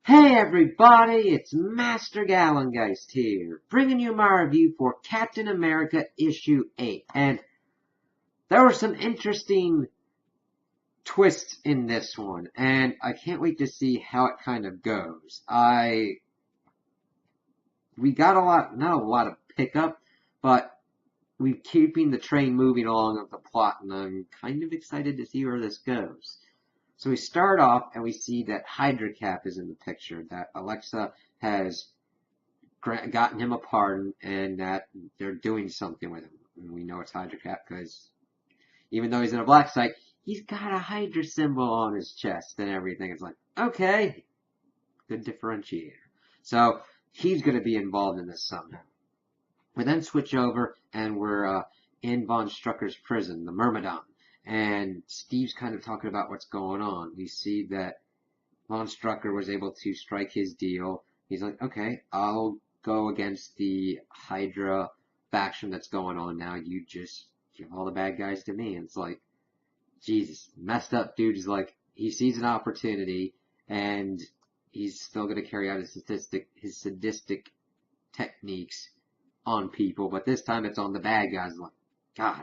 Hey everybody, it's Master Gallengeist here, bringing you my review for Captain America Issue 8. And there were some interesting twists in this one, and I can't wait to see how it kind of goes. We got not a lot of pickup, but we're keeping the train moving along with the plot, and I'm kind of excited to see where this goes. So we start off and we see that Hydra Cap is in the picture, that Alexa has gotten him a pardon and that they're doing something with him. And we know it's Hydra Cap because even though he's in a black site, he's got a Hydra symbol on his chest and everything. It's like, okay, good differentiator. So he's going to be involved in this somehow. We then switch over and we're in Von Strucker's prison, the Myrmidon. And Steve's kind of talking about what's going on. We see that Von Strucker was able to strike his deal. He's like, okay, I'll go against the Hydra faction that's going on now. You just give all the bad guys to me. And it's like, Jesus, messed up dude is like, he sees an opportunity and he's still going to carry out his sadistic techniques on people, but this time it's on the bad guys. Like, God,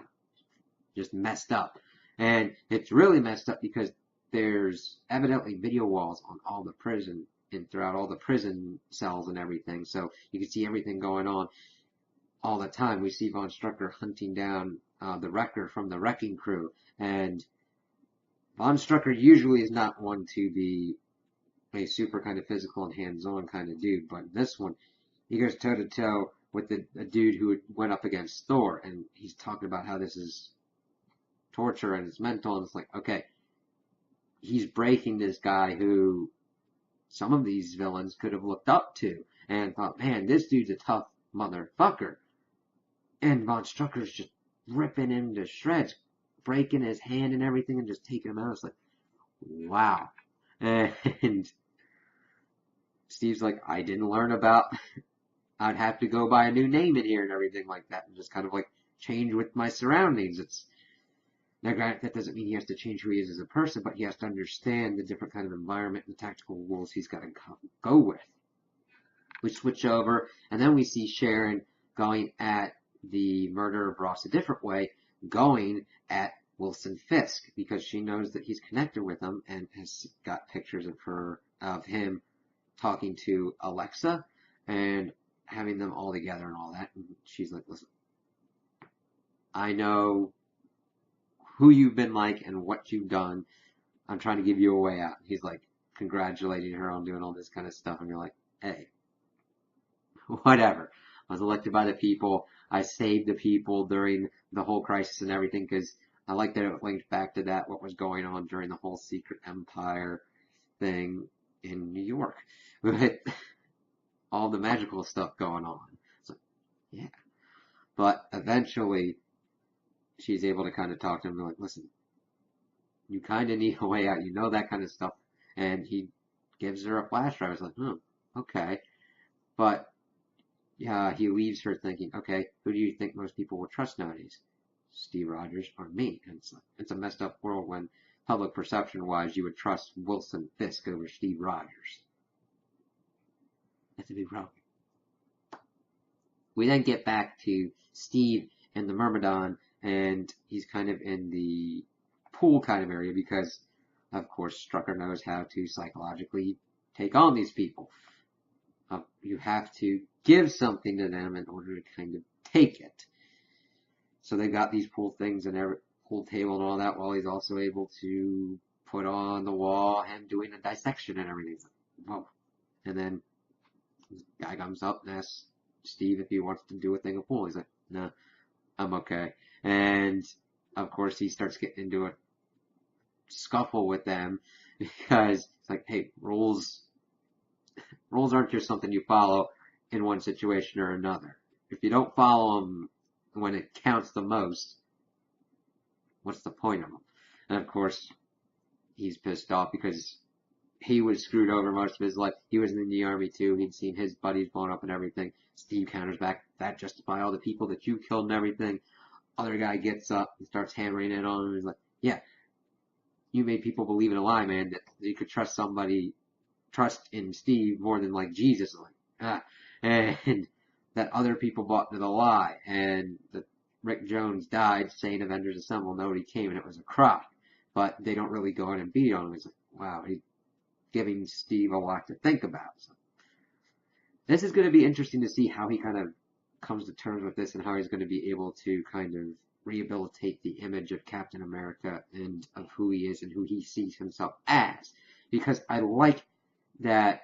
just messed up. And it's really messed up because there's evidently video walls on all the prison and throughout all the prison cells and everything, so you can see everything going on all the time. We see Von Strucker hunting down the Wrecker from the Wrecking Crew, and Von Strucker usually is not one to be a super kind of physical and hands-on kind of dude, but this one, he goes toe-to-toe with a dude who went up against Thor, and he's talking about how this is torture and it's mental, and it's like, okay, he's breaking this guy who some of these villains could have looked up to and thought, man, this dude's a tough motherfucker. And Von Strucker's just ripping him to shreds, breaking his hand and everything and just taking him out. It's like, wow. And Steve's like, I didn't learn about, I'd have to go by a new name in here and everything like that and just kind of like change with my surroundings. Now, granted, that doesn't mean he has to change who he is as a person, but he has to understand the different kind of environment and the tactical rules he's got to go with. We switch over, and then we see Sharon going at the murder of Ross a different way, going at Wilson Fisk, because she knows that he's connected with him and has got pictures of him talking to Alexa and having them all together and all that. And she's like, listen, I know who you've been like and what you've done. I'm trying to give you a way out. He's like congratulating her on doing all this kind of stuff, and you're like, hey, whatever. I was elected by the people. I saved the people during the whole crisis and everything, because I like that it linked back to that, what was going on during the whole Secret Empire thing in New York with all the magical stuff going on. So, yeah. But eventually, she's able to kind of talk to him and be like, listen, you kind of need a way out. You know that kind of stuff. And he gives her a flash drive. I was like, okay. But yeah, he leaves her thinking, okay, who do you think most people will trust nowadays? Steve Rogers or me? And it's a messed up world when public perception-wise, you would trust Wilson Fisk over Steve Rogers. That's a big problem. We then get back to Steve and the Myrmidon, and he's kind of in the pool kind of area because, of course, Strucker knows how to psychologically take on these people. You have to give something to them in order to kind of take it. So they got these pool things and every pool table and all that, while he's also able to put on the wall him doing a dissection and everything. It's like, whoa. And then the guy comes up and asks Steve if he wants to do a thing of pool. He's like, no, I'm okay. And of course he starts getting into a scuffle with them because it's like, hey, rules aren't just something you follow in one situation or another. If you don't follow them when it counts the most, what's the point of them? And of course, he's pissed off because he was screwed over most of his life. He was in the army too. He'd seen his buddies blown up and everything. Steve counters back, that justify all the people that you killed and everything. Other guy gets up and starts hammering it on him. He's like, yeah, you made people believe in a lie, man, that you could trust somebody trust in Steve more than like Jesus, and that other people bought into the lie, and that Rick Jones died saying Avengers Assemble, nobody came, and it was a crock. But they don't really go in and beat on him. It's like, wow, he's giving Steve a lot to think about. So this is going to be interesting to see how he kind of comes to terms with this and how he's going to be able to kind of rehabilitate the image of Captain America and of who he is and who he sees himself as. Because I like that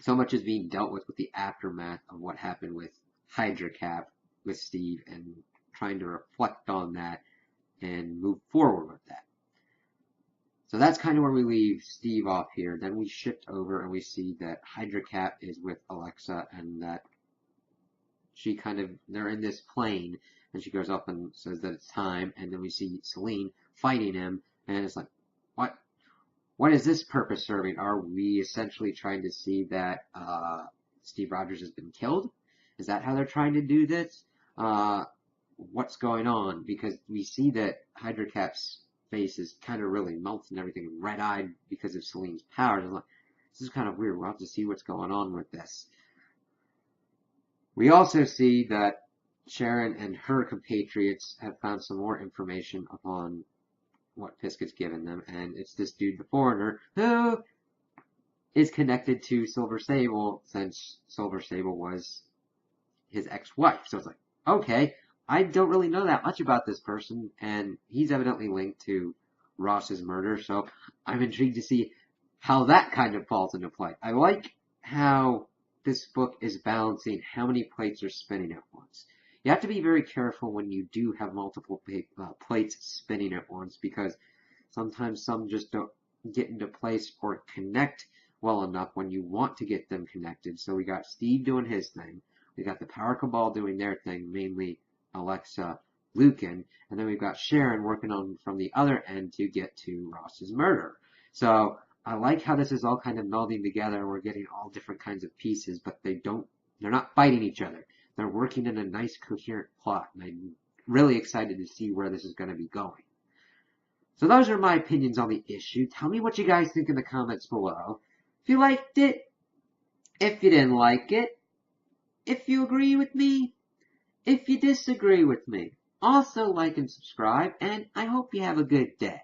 so much is being dealt with the aftermath of what happened with Hydra Cap with Steve and trying to reflect on that and move forward with that. So that's kind of where we leave Steve off here. Then we shift over and we see that Hydra Cap is with Alexa and that they're in this plane and she goes up and says that it's time, and then we see Selene fighting him, and it's like, what is this purpose serving? Are we essentially trying to see that Steve Rogers has been killed? Is that how they're trying to do this? What's going on? Because we see that Hydra Cap's face is kind of really melting and everything, red-eyed because of Selene's powers. Like, this is kind of weird. We'll have to see what's going on with this. We also see that Sharon and her compatriots have found some more information upon what Fisk has given them, and it's this dude, the Foreigner, who is connected to Silver Sable, since Silver Sable was his ex-wife. So it's like, okay, I don't really know that much about this person, and he's evidently linked to Ross's murder, so I'm intrigued to see how that kind of falls into play. I like how this book is balancing how many plates are spinning at once. You have to be very careful when you do have multiple plates spinning at once, because sometimes some just don't get into place or connect well enough when you want to get them connected. So we got Steve doing his thing. We got the Power Cabal doing their thing, mainly Alexa, Lucan, and then we've got Sharon working on from the other end to get to Ross's murder. So I like how this is all kind of melding together and we're getting all different kinds of pieces, but they're not fighting each other. They're working in a nice, coherent plot, and I'm really excited to see where this is going to be going. So those are my opinions on the issue. Tell me what you guys think in the comments below. If you liked it, if you didn't like it, if you agree with me, if you disagree with me. Also like and subscribe, and I hope you have a good day.